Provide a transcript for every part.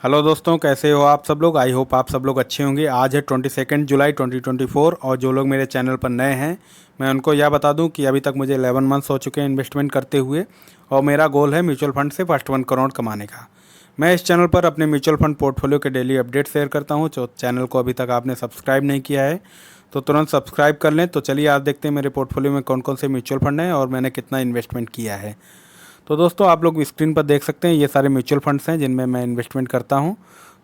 Hello दोस्तों, कैसे हो आप सब लोग। आई होप आप सब लोग अच्छे होंगे। आज है 22 जुलाई 2024 और जो लोग मेरे चैनल पर नए हैं मैं उनको यह बता दूं कि अभी तक मुझे 11 मंथ्स हो चुके हैं इन्वेस्टमेंट करते हुए और मेरा गोल है म्यूचुअल फंड से फर्स्ट 1 करोड़ कमाने का। मैं इस चैनल पर अपने म्यूचुअल फंड पोर्टफोलियो के डेली अपडेट शेयर करता हूँ। तो चैनल को अभी तक आपने सब्सक्राइब नहीं किया है तो तुरंत सब्सक्राइब कर लें। तो चलिए आज देखते हैं मेरे पोर्टफोलियो में कौन कौन से म्यूचुअल फंड हैं और मैंने कितना इन्वेस्टमेंट किया है। तो दोस्तों, आप लोग स्क्रीन पर देख सकते हैं ये सारे म्यूचुअल फंड्स हैं जिनमें मैं इन्वेस्टमेंट करता हूं।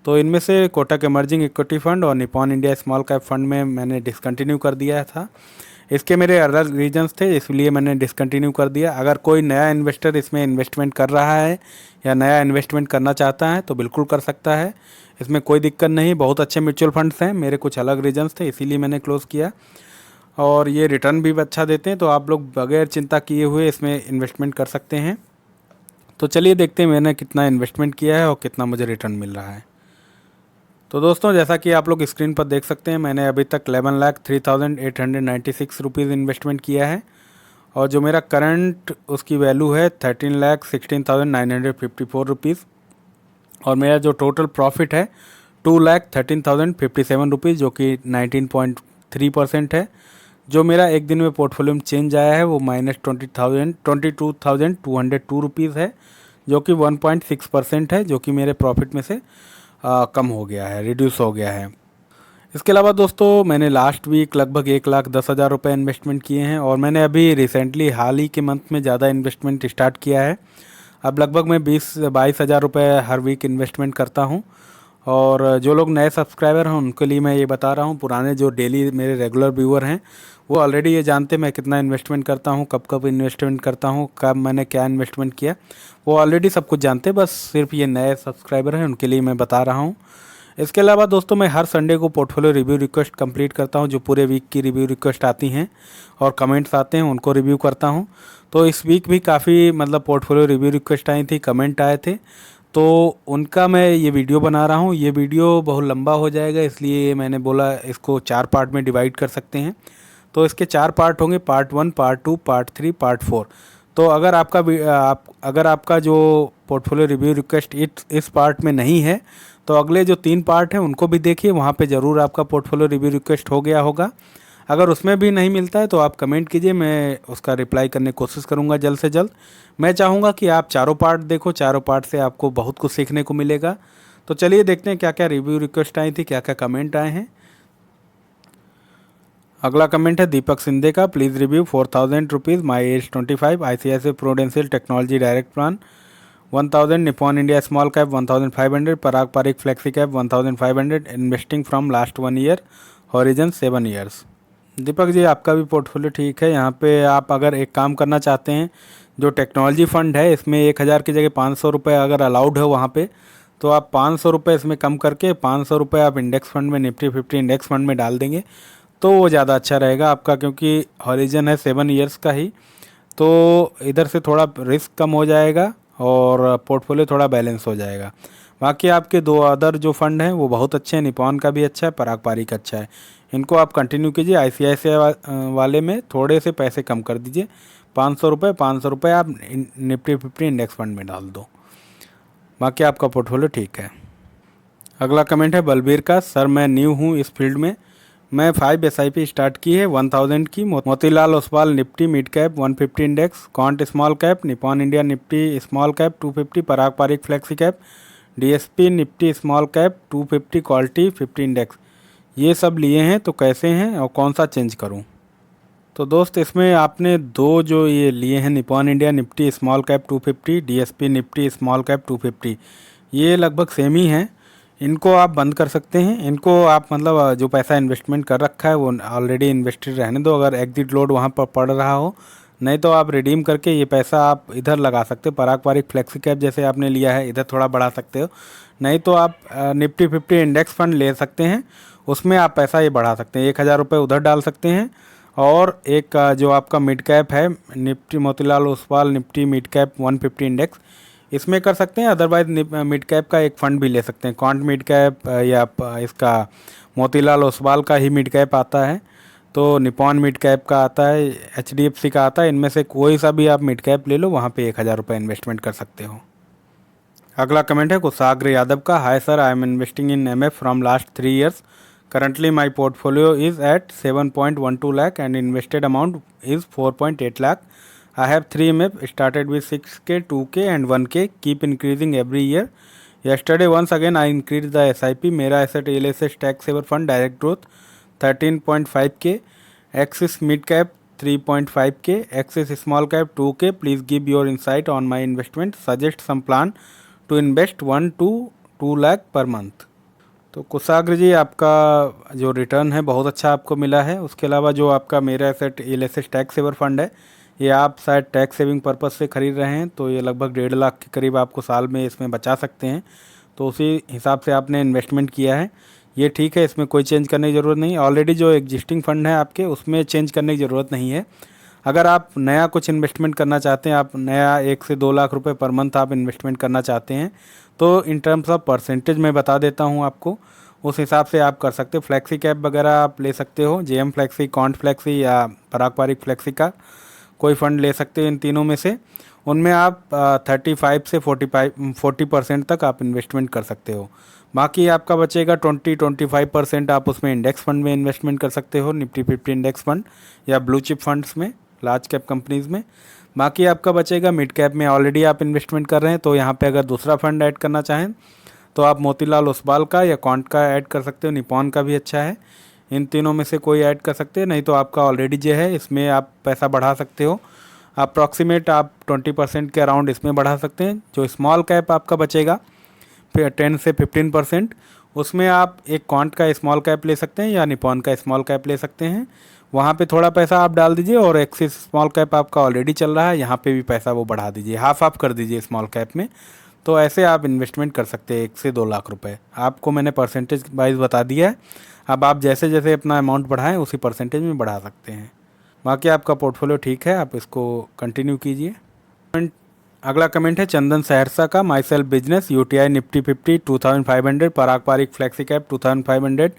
तो इनमें से कोटक इमर्जिंग इक्विटी फंड और Nippon India small cap fund में मैंने डिसकंटिन्यू कर दिया था। इसके मेरे अलग रीजंस थे, इसलिए मैंने डिसकंटिन्यू कर दिया। अगर कोई नया इन्वेस्टर इसमें इन्वेस्टमेंट कर रहा है या नया इन्वेस्टमेंट करना चाहता है तो बिल्कुल कर सकता है, इसमें कोई दिक्कत नहीं। बहुत अच्छे म्यूचुअल फंड्स हैं, मेरे कुछ अलग रीजंस थे इसीलिए मैंने क्लोज़ किया। और ये रिटर्न भी अच्छा देते हैं, तो आप लोग बगैर चिंता किए हुए इसमें इन्वेस्टमेंट कर सकते हैं। तो चलिए देखते हैं मैंने कितना इन्वेस्टमेंट किया है और कितना मुझे रिटर्न मिल रहा है। तो दोस्तों, जैसा कि आप लोग स्क्रीन पर देख सकते हैं मैंने अभी तक 11,03,896 इन्वेस्टमेंट किया है और जो मेरा करंट उसकी वैल्यू है 13,16,954 और मेरा जो टोटल प्रॉफिट है 2,13,057 जो कि 19.3% है। जो मेरा एक दिन में पोर्टफोलियो में चेंज आया है वो -22,202 है, जो कि 1.6% है, जो कि मेरे प्रॉफिट में से कम हो गया है, रिड्यूस हो गया है। इसके अलावा दोस्तों, मैंने लास्ट वीक लगभग 1,10,000 रुपये इन्वेस्टमेंट किए हैं और मैंने अभी रिसेंटली हाल ही के मंथ में ज़्यादा इन्वेस्टमेंट स्टार्ट किया है। अब लगभग मैं 20-22 हज़ार रुपये हर वीक इन्वेस्टमेंट करता हूँ। और जो लोग नए सब्सक्राइबर हैं उनके लिए मैं ये बता रहा हूँ, पुराने जो डेली मेरे रेगुलर व्यूअर हैं वो ऑलरेडी ये जानते मैं कितना इन्वेस्टमेंट करता हूँ, कब कब इन्वेस्टमेंट करता हूँ, कब मैंने क्या इन्वेस्टमेंट किया, वो ऑलरेडी सब कुछ जानते हैं। बस सिर्फ ये नए सब्सक्राइबर हैं उनके लिए मैं बता रहा हूँ। इसके अलावा दोस्तों, मैं हर संडे को पोर्टफोलियो रिव्यू रिक्वेस्ट कंप्लीट करता हूँ। जो पूरे वीक की रिव्यू रिक्वेस्ट आती हैं और कमेंट्स आते हैं उनको रिव्यू करता हूँ। तो इस वीक भी काफ़ी पोर्टफोलियो रिव्यू रिक्वेस्ट आई थी, कमेंट आए थे, तो उनका मैं ये वीडियो बना रहा हूँ। ये वीडियो बहुत लंबा हो जाएगा इसलिए मैंने बोला इसको 4 पार्ट में डिवाइड कर सकते हैं। तो इसके 4 पार्ट होंगे, पार्ट 1, पार्ट 2, पार्ट 3, पार्ट 4। तो अगर आपका जो पोर्टफोलियो रिव्यू रिक्वेस्ट इस पार्ट में नहीं है तो अगले जो 3 पार्ट हैं उनको भी देखिए, वहाँ पे ज़रूर आपका पोर्टफोलियो रिव्यू रिक्वेस्ट हो गया होगा। अगर उसमें भी नहीं मिलता है तो आप कमेंट कीजिए, मैं उसका रिप्लाई करने की कोशिश करूँगा जल्द से जल्द। मैं चाहूँगा कि आप चारों पार्ट देखो, चारों पार्ट से आपको बहुत कुछ सीखने को मिलेगा। तो चलिए देखते हैं क्या क्या रिव्यू रिक्वेस्ट आई थी, क्या क्या कमेंट आए हैं। अगला कमेंट है दीपक सिंधे का। Please review 4,000 rupees, my age 25, ICICI Prudential technology direct plan 1,000, Nippon India small cap 1,500, Parag Parikh flexi cap 1,500, investing from last 1 year, horizon 7 years. Deepak ji, आपका भी पोर्टफोलियो ठीक है। यहाँ पे आप अगर एक काम करना चाहते हैं, जो टेक्नोलॉजी फ़ंड है इसमें 1,000 की जगह 500 रुपये अगर अलाउड है वहाँ पे, तो आप 500 रुपये इसमें कम करके 500 रुपये आप इंडेक्स फंड में, निफ्टी 50 इंडेक्स फंड में डाल देंगे तो वो ज़्यादा अच्छा रहेगा आपका, क्योंकि हॉरिजन है 7 ईयर्स का ही। तो इधर से थोड़ा रिस्क कम हो जाएगा और पोर्टफोलियो थोड़ा बैलेंस हो जाएगा। बाकी आपके 2 अदर जो फंड हैं वो बहुत अच्छे हैं, निपॉन का भी अच्छा है, पराग पारिक अच्छा है, इनको आप कंटिन्यू कीजिए। ICICI वाले में थोड़े से पैसे कम कर दीजिए, 500 रुपये आप निफ्टी 50 इंडेक्स फंड में डाल दो, बाकी आपका पोर्टफोलियो ठीक है। अगला कमेंट है बलबीर का। सर, मैं न्यू हूँ इस फील्ड में, मैं 5 SIP स्टार्ट की है 1,000 की, Motilal Oswal Nifty mid cap 150 index, Quant small cap, Nippon India Nifty small cap 250, Parag Parikh flexi cap, DSP Nifty small cap 250, quality 50 index, ये सब लिए हैं। तो कैसे हैं और कौन सा चेंज करूं? तो दोस्त, इसमें आपने 2 जो ये लिए हैं, Nippon India Nifty small cap 250, DSP Nifty small cap 250, ये लगभग सेम ही हैं। इनको आप बंद कर सकते हैं। इनको आप जो पैसा इन्वेस्टमेंट कर रखा है वो ऑलरेडी इन्वेस्टेड रहने दो, अगर एग्जिट लोड वहाँ पर पड़ रहा हो। नहीं तो आप रिडीम करके ये पैसा आप इधर लगा सकते हो, पराग पारिक फ्लेक्सी कैप जैसे आपने लिया है इधर थोड़ा बढ़ा सकते हो। नहीं तो आप निफ्टी 50 इंडेक्स फंड ले सकते हैं, उसमें आप पैसा ये बढ़ा सकते हैं, 1,000 रुपये उधर डाल सकते हैं। और एक जो आपका मिड कैप है, Nifty Motilal Oswal Nifty mid cap 150 index, इसमें कर सकते हैं। अदरवाइज मिड कैप का एक फ़ंड भी ले सकते हैं, क्वांट मिड कैप या इसका मोतीलाल ओसवाल का ही मिड कैप आता है, तो निपॉन मिड कैप का आता है, HDFC का आता है, इनमें से कोई सा भी आप मिड कैप ले लो, वहाँ पे 1,000 रुपये इन्वेस्टमेंट कर सकते हो। अगला कमेंट है कुशाग्र यादव का। Hi sir, I am investing in MF from last 3 years. Currently my portfolio is at 7.12 lakh and invested amount is 4.8 lakh. I have 3 MF, started with 6k, 2k and 1k, keep increasing every year. Yesterday once again I increased the SIP. Mirae asset ELSS tax saver fund direct growth 13.5k, Axis mid cap 3.5k, Axis small cap 2k. Please give your insight on my investment, suggest some plan to invest 1 to 2 lakh per month. तो कुशाग्र जी, आपका जो return है बहुत अच्छा आपको मिला है। उसके अलावा जो आपका Mirae asset ELSS tax saver fund है, ये आप शायद टैक्स सेविंग पर्पज़ से ख़रीद रहे हैं, तो ये लगभग 1.5 लाख के करीब आपको साल में इसमें बचा सकते हैं। तो उसी हिसाब से आपने इन्वेस्टमेंट किया है, ये ठीक है, इसमें कोई चेंज करने की ज़रूरत नहीं। ऑलरेडी जो एग्जिस्टिंग फंड है आपके, उसमें चेंज करने की ज़रूरत नहीं है। अगर आप नया कुछ इन्वेस्टमेंट करना चाहते हैं, आप नया 1 से 2 लाख रुपए पर मंथ आप इन्वेस्टमेंट करना चाहते हैं, तो इन टर्म्स ऑफ परसेंटेज मैं बता देता हूं आपको, उस हिसाब से आप कर सकते हो। फ्लैक्सी कैप वगैरह आप ले सकते हो, जेएम फ्लैक्सी, कॉन्ट फ्लैक्सी या पराग पारिक फ्लैक्सी का कोई फ़ंड ले सकते हो इन तीनों में से। उनमें आप 35 से 40% तक आप इन्वेस्टमेंट कर सकते हो। बाकी आपका बचेगा 20-25% आप उसमें इंडेक्स फंड में इन्वेस्टमेंट कर सकते हो, निफ्टी 50 इंडेक्स फंड या ब्लू चिप फंड्स में, लार्ज कैप कंपनीज़ में। बाकी आपका बचेगा मिड कैप में ऑलरेडी आप इन्वेस्टमेंट कर रहे हैं, तो यहाँ पे अगर दूसरा फंड ऐड करना चाहें तो आप मोतीलाल ओसवाल का या कॉन्ट का ऐड कर सकते हो, निपॉन का भी अच्छा है। इन तीनों में से कोई ऐड कर सकते हैं, नहीं तो आपका ऑलरेडी जो है इसमें आप पैसा बढ़ा सकते हो। अप्रॉक्सीमेट आप 20% के अराउंड इसमें बढ़ा सकते हैं। जो स्मॉल कैप आपका बचेगा फिर 10 से 15%, उसमें आप एक कॉन्ट का स्मॉल कैप ले सकते हैं या निपॉन का स्मॉल कैप ले सकते हैं। वहाँ पे थोड़ा पैसा आप डाल दीजिए, और एक्सिस स्मॉल कैप आपका ऑलरेडी चल रहा है, यहाँ पे भी पैसा वो बढ़ा दीजिए, हाफ आप कर दीजिए स्मॉल कैप में। तो ऐसे आप इन्वेस्टमेंट कर सकते हैं 1 से 2 लाख रुपए। आपको मैंने परसेंटेज वाइज बता दिया है, अब आप जैसे जैसे अपना अमाउंट बढ़ाएं उसी परसेंटेज में बढ़ा सकते हैं। बाकी आपका पोर्टफोलियो ठीक है, आप इसको कंटिन्यू कीजिए। अगला कमेंट है चंदन सहरसा का। My self business, UTI Nifty 50 2500, Parag Parikh flexi cap 2500,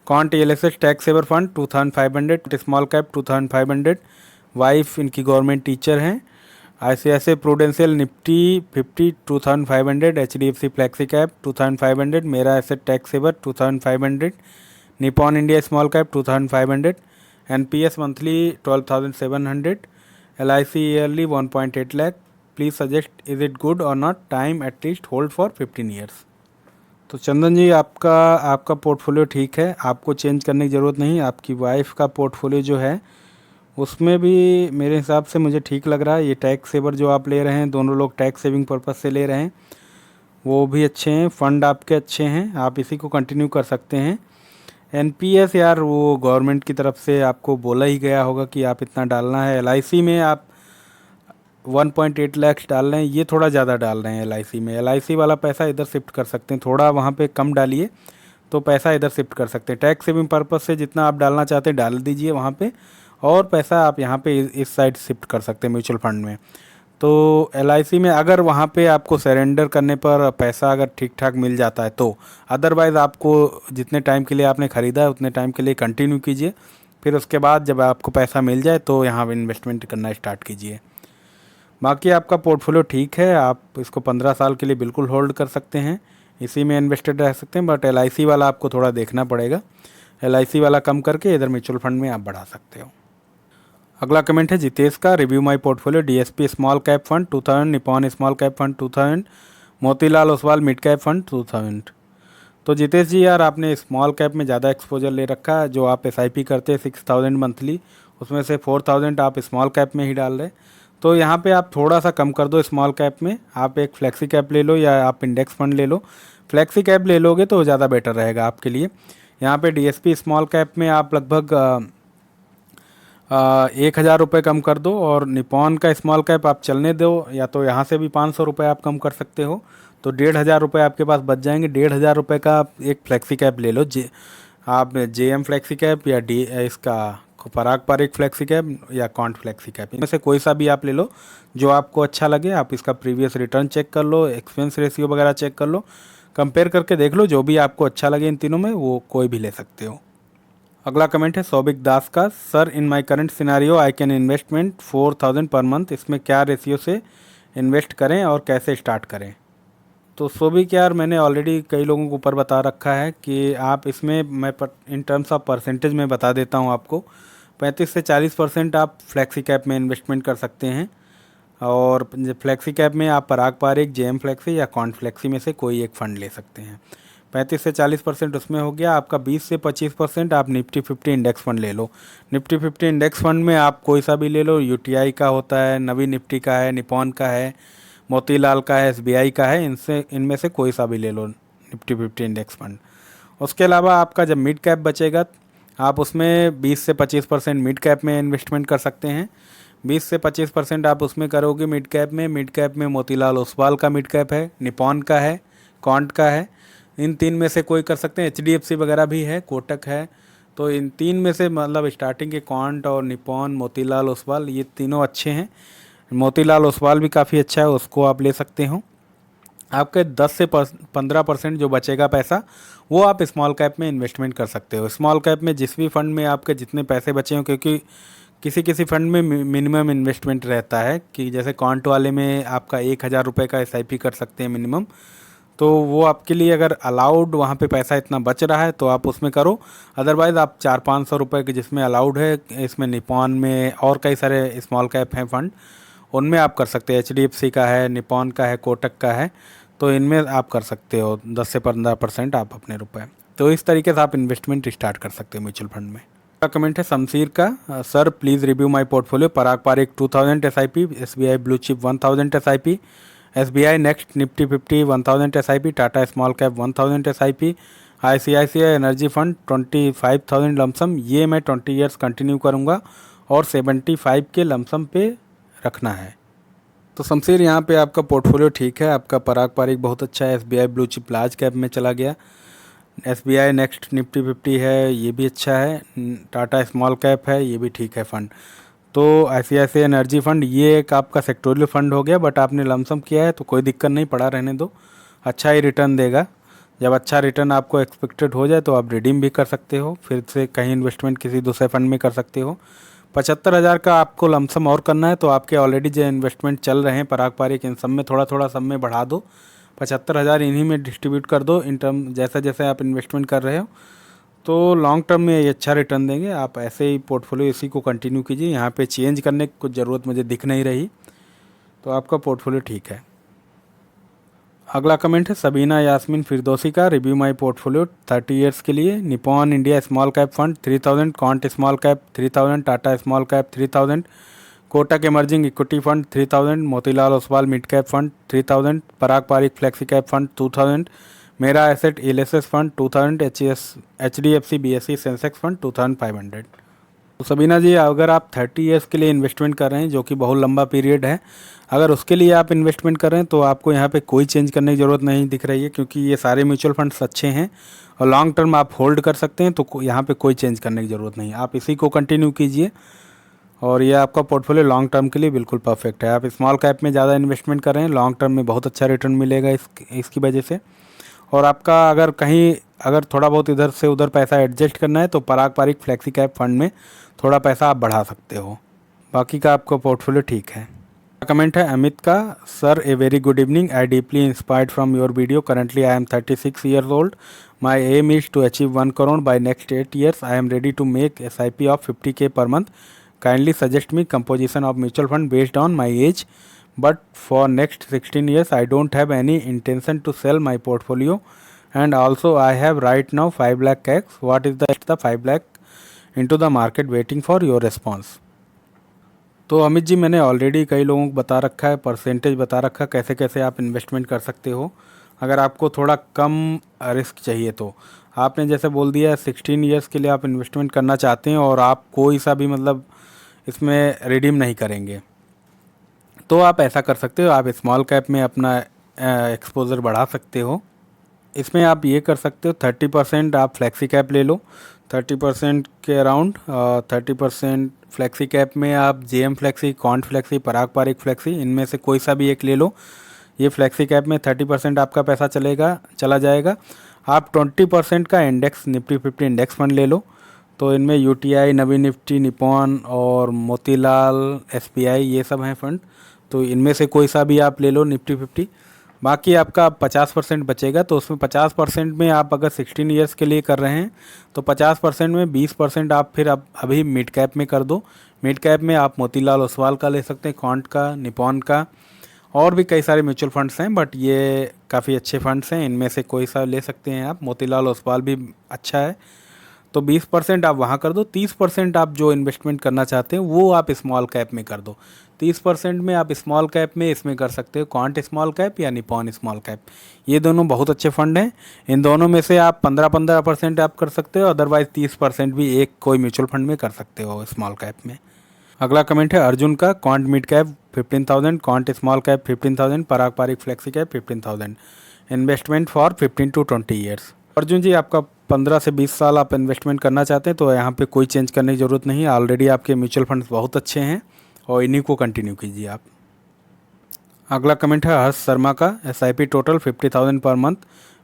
Quant ELSS tax saver fund 2500, small cap 2500। Wife इनकी गवर्नमेंट टीचर हैं। ICICI Prudential Nifty 50 2500, HDFC flexi cap 2500, Mirae Asset tax saver 2500, Nippon India small cap 2500, NPS monthly 12,700, LIC yearly 1.8 lakh. Please suggest is it good or not, time at least hold for 15 years. तो चंदन जी, आपका portfolio ठीक है, आपको change करने की ज़रूरत नहीं। आपकी वाइफ का पोर्टफोलियो जो है उसमें भी मेरे हिसाब से मुझे ठीक लग रहा है। ये टैक्स सेवर जो आप ले रहे हैं, दोनों लोग टैक्स सेविंग पर्पज़ से ले रहे हैं, वो भी अच्छे हैं, फ़ंड आपके अच्छे हैं, आप इसी को कंटिन्यू कर सकते हैं। NPS यार वो गवर्नमेंट की तरफ से आपको बोला ही गया होगा कि आप इतना डालना है। LIC में आप 1.8 लाख डाल रहे हैं, ये थोड़ा ज़्यादा डाल रहे हैं LIC में। LIC वाला पैसा इधर शिफ्ट कर सकते हैं, थोड़ा वहाँ पे कम डालिए तो पैसा इधर शिफ्ट कर सकते हैं। टैक्स सेविंग पर्पज़ से जितना आप डालना चाहते हैं डाल दीजिए वहाँ पे, और पैसा आप यहाँ पे इस साइड शिफ्ट कर सकते हैं म्यूचुअल फंड में। तो LIC में अगर वहाँ पे आपको सरेंडर करने पर पैसा अगर ठीक ठाक मिल जाता है तो, अदरवाइज़ आपको जितने टाइम के लिए आपने ख़रीदा है उतने टाइम के लिए कंटिन्यू कीजिए, फिर उसके बाद जब आपको पैसा मिल जाए तो यहाँ इन्वेस्टमेंट करना स्टार्ट कीजिए। बाकी आपका पोर्टफोलियो ठीक है, आप इसको 15 साल के लिए बिल्कुल होल्ड कर सकते हैं, इसी में इन्वेस्टेड रह सकते हैं। बट LIC वाला आपको थोड़ा देखना पड़ेगा, LIC वाला कम करके इधर म्यूचुअल फंड में आप बढ़ा सकते हो। अगला कमेंट है जितेश का। Review my portfolio, DSP small cap fund 2000, Nippon small cap fund 2000, Motilal Oswal mid cap fund 2000। तो जितेश जी यार, आपने स्मॉल कैप में ज़्यादा एक्सपोजर ले रखा है। जो आप SIP करते हैं 6000 मंथली, उसमें से 4000 आप स्मॉल कैप में ही डाल रहे हैं। तो यहाँ पे आप थोड़ा सा कम कर दो स्मॉल कैप में, आप एक फ्लैक्सी कैप ले लो या आप इंडेक्स फंड ले लो। फ्लैक्सी कैप ले लोगे तो ज़्यादा बेटर रहेगा आपके लिए। यहाँ पे DSP स्मॉल कैप में आप लगभग 1000 रुपये कम कर दो, और निपॉन का स्मॉल कैप आप चलने दो, या तो यहाँ से भी 500 रुपये आप कम कर सकते हो, तो 1500 रुपये आपके पास बच जाएंगे। 1500 रुपये का आप एक फ्लैक्सी कैप ले लो, आप JM फ्लैक्सी कैप या इसका पराग पारिक फ्लैक्सी कैप या कॉन्ट फ्लैक्सी कैप, इनमें से कोई सा भी आप ले लो जो आपको अच्छा लगे। आप इसका प्रीवियस रिटर्न चेक कर लो, एक्सपेंस रेशियो वगैरह चेक कर लो, कंपेयर करके देख लो, जो भी आपको अच्छा लगे इन तीनों में वो कोई भी ले सकते हो। अगला कमेंट है सौबिक दास का। Sir, in my current scenario I can investment 4000 per month, इसमें क्या रेशियो से इन्वेस्ट करें और कैसे स्टार्ट करें? तो सोबिक यार मैंने ऑलरेडी कई लोगों को ऊपर बता रखा है कि आप इसमें मैं इन टर्म्स ऑफ परसेंटेज में बता देता हूँ आपको। 35 से 40% आप फ्लेक्सी कैप में इन्वेस्टमेंट कर सकते हैं, और फ्लेक्सी कैप में आप पराग पारिक, जेएम फ्लेक्सी या कॉन्ट फ्लेक्सी में से कोई एक फ़ंड ले सकते हैं। 35 से 40% उसमें हो गया आपका। 20 से 25% आप निफ्टी 50 इंडेक्स फंड ले लो। निफ्टी 50 इंडेक्स फंड में आप कोई सा भी ले लो, यूटीआई का होता है, नवी निफ्टी का है, निपॉन का है, मोतीलाल का है, एसबीआई का है, इनमें से कोई सा भी ले लो निफ्टी 50 इंडेक्स फंड। उसके अलावा आपका जब मिड कैप बचेगा आप उसमें 20 से 25% मिड कैप में इन्वेस्टमेंट कर सकते हैं। 20 से 25% आप उसमें करोगे मिड कैप में। मिड कैप में मोतीलाल ओसवाल का मिड कैप है, निपॉन का है, कॉन्ट का है, इन तीन में से कोई कर सकते हैं। एचडीएफसी वगैरह भी है, कोटक है। तो इन तीन में से मतलब स्टार्टिंग के कॉन्ट और निपॉन, मोतीलाल ओसवाल, ये तीनों अच्छे हैं। मोतीलाल ओसवाल भी काफ़ी अच्छा है, उसको आप ले सकते हो। आपके 10 से 15% जो बचेगा पैसा वो आप स्मॉल कैप में इन्वेस्टमेंट कर सकते हो। स्मॉल कैप में जिस भी फंड में आपके जितने पैसे बचे हों, क्योंकि किसी किसी फंड में मिनिमम इन्वेस्टमेंट रहता है कि जैसे कॉन्ट वाले में आपका 1,000 रुपये का एसआईपी कर सकते हैं मिनिमम। तो वो आपके लिए अगर अलाउड वहाँ पे पैसा इतना बच रहा है तो आप उसमें करो। अदरवाइज़ आप 400-500 रुपये के जिसमें अलाउड है, इसमें निपॉन में और कई सारे स्मॉल कैप हैं फंड, उनमें आप कर सकते हैं। एचडीएफसी का है, निपॉन का है, कोटक का है, तो इनमें आप कर सकते हो 10 से 15% आप अपने रुपए। तो इस तरीके से आप इन्वेस्टमेंट स्टार्ट कर सकते हो म्यूचुअल फंड में। कमेंट है शमशीर का, sir please review my portfolio. Parag Parikh 2000 SIP, SBI blue chip 1000 SIP, SBI next Nifty 50 1000 SIP, Tata small cap 1000 SIP, ICICI energy fund 25,000 lumpsum. ये मैं 20 ईयर्स कंटिन्यू करूँगा और 75 के लमसम पे रखना है। तो शमशीर यहाँ पे आपका पोर्टफोलियो ठीक है, आपका पराग पारिक बहुत अच्छा है, SBI blue chip large cap में चला गया, एसबीआई नेक्स्ट निफ्टी 50 है, ये भी अच्छा है, टाटा स्मॉल कैप है, ये भी ठीक है फंड। तो आईसीआईसीआई एनर्जी फंड ये एक आपका सेक्टोरियल फंड हो गया, बट आपने लमसम किया है तो कोई दिक्कत नहीं, पड़ा रहने दो, अच्छा ही रिटर्न देगा। जब अच्छा रिटर्न आपको एक्सपेक्टेड हो जाए तो आप रिडीम भी कर सकते हो, फिर से कहीं इन्वेस्टमेंट किसी दूसरे फंड में कर सकते हो। 75,000 का आपको लमसम और करना है तो आपके ऑलरेडी जो इन्वेस्टमेंट चल रहे हैं पराग पारिक, इन सब में थोड़ा थोड़ा सब में बढ़ा दो। 75,000 इन्हीं में डिस्ट्रीब्यूट कर दो इन टर्म, जैसा जैसे आप इन्वेस्टमेंट कर रहे हो तो लॉन्ग टर्म में ये अच्छा रिटर्न देंगे। आप ऐसे ही पोर्टफोलियो इसी को कंटिन्यू कीजिए, यहाँ पे चेंज करने की कुछ ज़रूरत मुझे दिख नहीं रही, तो आपका पोर्टफोलियो ठीक है। अगला कमेंट है सबीना यास्मीन फिरदौसी का, रिव्यू माई पोर्टफोलियो 30 ईयर्स के लिए। Nippon India small cap fund 3000, Quant small cap 3000, Tata small cap 3000, Kotak emerging equity fund 3000, Motilal Oswal mid cap fund 3000, Parag Parikh flexi cap fund 2000, Mirae asset ELSS fund 2000, HDFC BSE Sensex fund 2500। तो सबीना जी अगर आप 30 years के लिए investment कर रहे हैं जो कि बहुत लंबा पीरियड है, अगर उसके लिए आप इन्वेस्टमेंट कर रहे हैं तो आपको यहाँ पे कोई चेंज करने की ज़रूरत नहीं दिख रही है, क्योंकि ये सारे म्यूचुअल फंड्स अच्छे हैं और लॉन्ग टर्म आप होल्ड कर सकते हैं, तो यहाँ पे कोई चेंज करने की ज़रूरत नहीं, आप इसी को कंटिन्यू कीजिए और ये आपका पोर्टफोलियो लॉन्ग टर्म के लिए बिल्कुल परफेक्ट है। आप स्मॉल कैप में ज़्यादा इन्वेस्टमेंट कर रहे हैं, लॉन्ग टर्म में बहुत अच्छा रिटर्न मिलेगा इसकी वजह से। और आपका अगर कहीं अगर थोड़ा बहुत इधर से उधर पैसा एडजस्ट करना है तो पराग पारिक फ्लेक्सी कैप फंड में थोड़ा पैसा आप बढ़ा सकते हो, बाकी का आपका पोर्टफोलियो ठीक है। कमेंट है अमित का, sir a very good evening, I deeply inspired from your video, currently I am 36 years old, my aim is to achieve 1 crore by next 8 years, I am ready to make SIP of 50K per month, kindly suggest me composition of mutual fund based on my age, but for next 16 years I don't have any intention to sell my portfolio, and also I have right now 5 lakh cash, what is the 5 lakh into the market waiting for your response। तो अमित जी मैंने already कई लोगों को बता रखा है, percentage बता रखा है कैसे कैसे आप इन्वेस्टमेंट कर सकते हो। अगर आपको थोड़ा कम रिस्क चाहिए तो आपने जैसे बोल दिया 16 ईयर्स के लिए आप इन्वेस्टमेंट करना चाहते हैं और आप कोई सा भी मतलब इसमें रिडीम नहीं करेंगे, तो आप ऐसा कर सकते हो, आप स्मॉल कैप में अपना एक्सपोज़र बढ़ा सकते हो। इसमें आप ये कर सकते हो 30% आप फ्लेक्सी कैप ले लो, 30% के अराउंड, 30% फ्लेक्सी कैप में आप JM flexi, Quant flexi, Parag Parikh flexi, इनमें से कोई सा भी एक ले लो। ये फ्लेक्सी कैप में 30% आपका पैसा चला जाएगा। आप 20% का इंडेक्स निफ्टी 50 इंडेक्स फंड ले लो, तो इनमें यूटीआई, नवी निफ्टी, निपॉन और मोतीलाल, एसबीआई ये सब हैं फंड, तो इनमें से कोई सा भी आप ले लो निफ्टी 50। बाकी आपका 50% बचेगा, तो उसमें 50% में आप अगर 16 ईयर्स के लिए कर रहे हैं तो 50% में 20% आप फिर अब अभी मिड कैप में कर दो। मिड कैप में आप मोतीलाल ओसवाल का ले सकते हैं, क्वांट का, निपॉन का, और भी कई सारे म्यूचुअल फंड्स हैं, बट ये काफ़ी अच्छे फंड्स हैं, इनमें से कोई सा ले सकते हैं आप। मोतीलाल ओसवाल भी अच्छा है। तो 20% आप वहाँ कर दो। 30% आप जो इन्वेस्टमेंट करना चाहते हैं वो आप स्मॉल कैप में कर दो। 30% में आप स्मॉल कैप में इसमें कर सकते हो क्वांट स्मॉल कैप या निपॉन स्मॉल कैप। ये दोनों बहुत अच्छे फंड हैं। इन दोनों में से आप 15% आप कर सकते हो, अदरवाइज़ 30% भी एक कोई म्यूचुअल फंड में कर सकते हो स्मॉल कैप में। अगला कमेंट है अर्जुन का, Quant mid cap 15,000, Quant small cap 15,000, Parag Parikh flexi cap 15,000, investment for 15 to 20 years. Arjun ji, आपका 15 से 20 साल आप इन्वेस्टमेंट करना चाहते हैं तो यहाँ पे कोई चेंज करने की ज़रूरत नहीं है। ऑलरेडी आपके म्यूचुअल फंड्स बहुत अच्छे हैं और इन्हीं को कंटिन्यू कीजिए आप। अगला कमेंट है हर्ष शर्मा का, SIP total 50,000 per month,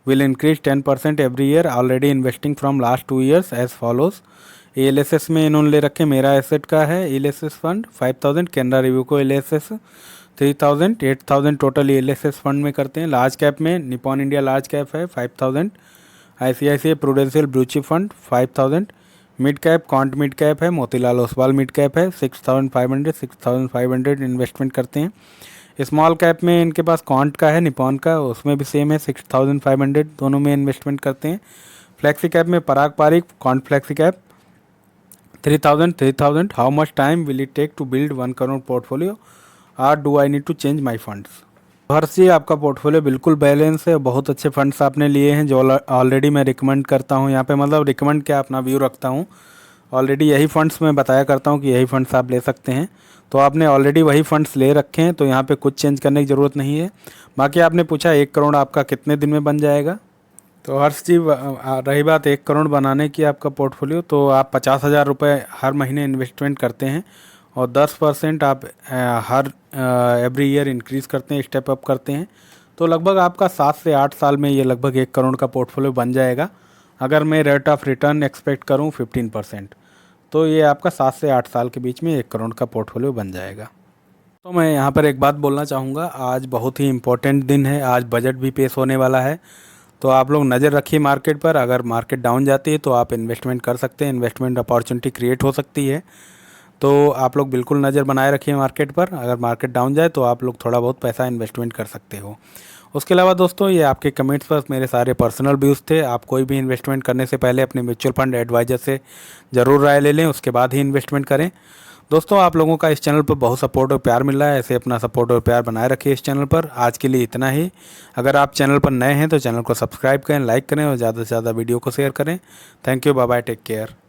will increase 10% every year, already investing from last 2 years as follows. ALSS में इन्होंने ले रखे, मेरा एसेट का है ALSS फंड 5,000, कैनरा रिव्यू को ALSS 3,000, 8,000 टोटल ALSS फंड में करते हैं। लार्ज कैप में निपॉन इंडिया लार्ज कैप है 5,000, ICICI prudential blue chip fund 5,000, mid cap quant mid cap है, मोतीलाल ओसवाल मिड कैप है 6,500 इन्वेस्टमेंट करते हैं। स्मॉल कैप में इनके पास क्वांट का है, निपॉन का, उसमें भी सेम है 6,500, दोनों में इन्वेस्टमेंट करते हैं। फ्लेक्सी कैप में Parag Parikh Quant flexi cap 3,000। How much time will it take to build 1 crore portfolio, or do I need to change my funds. Harsh ji, आपका पोर्टफोलियो बिल्कुल बैलेंस है, बहुत अच्छे फंड्स आपने लिए हैं जो ऑलरेडी मैं रिकमेंड करता हूँ यहाँ पे, मतलब रिकमेंड क्या, अपना व्यू रखता हूँ। ऑलरेडी यही फंड्स मैं बताया करता हूँ कि यही फंड्स आप ले सकते हैं, तो आपने ऑलरेडी वही फंड्स ले रखे हैं, तो यहाँ पे कुछ चेंज करने की ज़रूरत नहीं है। बाकी आपने पूछा 1 करोड़ आपका कितने दिन में बन जाएगा, तो हर्ष जी रही बात 1 करोड़ बनाने की आपका पोर्टफोलियो, तो आप 50,000 रुपये हर महीने इन्वेस्टमेंट करते हैं और 10% आप हर एवरी ईयर इंक्रीज़ करते हैं, स्टेप अप करते हैं, तो लगभग आपका 7 से 8 साल में ये लगभग 1 करोड़ का पोर्टफोलियो बन जाएगा। अगर मैं रेट ऑफ रिटर्न एक्सपेक्ट करूँ 15%, तो ये आपका 7 से 8 साल के बीच में 1 करोड़ का पोर्टफोलियो बन जाएगा। तो मैं यहाँ पर एक बात बोलना चाहूँगा, आज बहुत ही इम्पोर्टेंट दिन है, आज बजट भी पेश होने वाला है, तो आप लोग नज़र रखिए मार्केट पर। अगर मार्केट डाउन जाती है तो आप इन्वेस्टमेंट कर सकते हैं, इन्वेस्टमेंट अपॉर्चुनिटी क्रिएट हो सकती है, तो आप लोग बिल्कुल नज़र बनाए रखिए मार्केट पर। अगर मार्केट डाउन जाए तो आप लोग थोड़ा बहुत पैसा इन्वेस्टमेंट कर सकते हो। उसके अलावा दोस्तों, ये आपके कमेंट्स पर मेरे सारे पर्सनल व्यूज़ थे। आप कोई भी इन्वेस्टमेंट करने से पहले अपने म्यूचुअल फंड एडवाइज़र से ज़रूर राय ले लें, उसके बाद ही इन्वेस्टमेंट करें। दोस्तों, आप लोगों का इस चैनल पर बहुत सपोर्ट और प्यार मिल रहा है, ऐसे अपना सपोर्ट और प्यार बनाए रखिए इस चैनल पर। आज के लिए इतना ही। अगर आप चैनल पर नए हैं तो चैनल को सब्सक्राइब करें, लाइक करें और ज़्यादा से ज़्यादा वीडियो को शेयर करें। Thank you, bye bye, take care.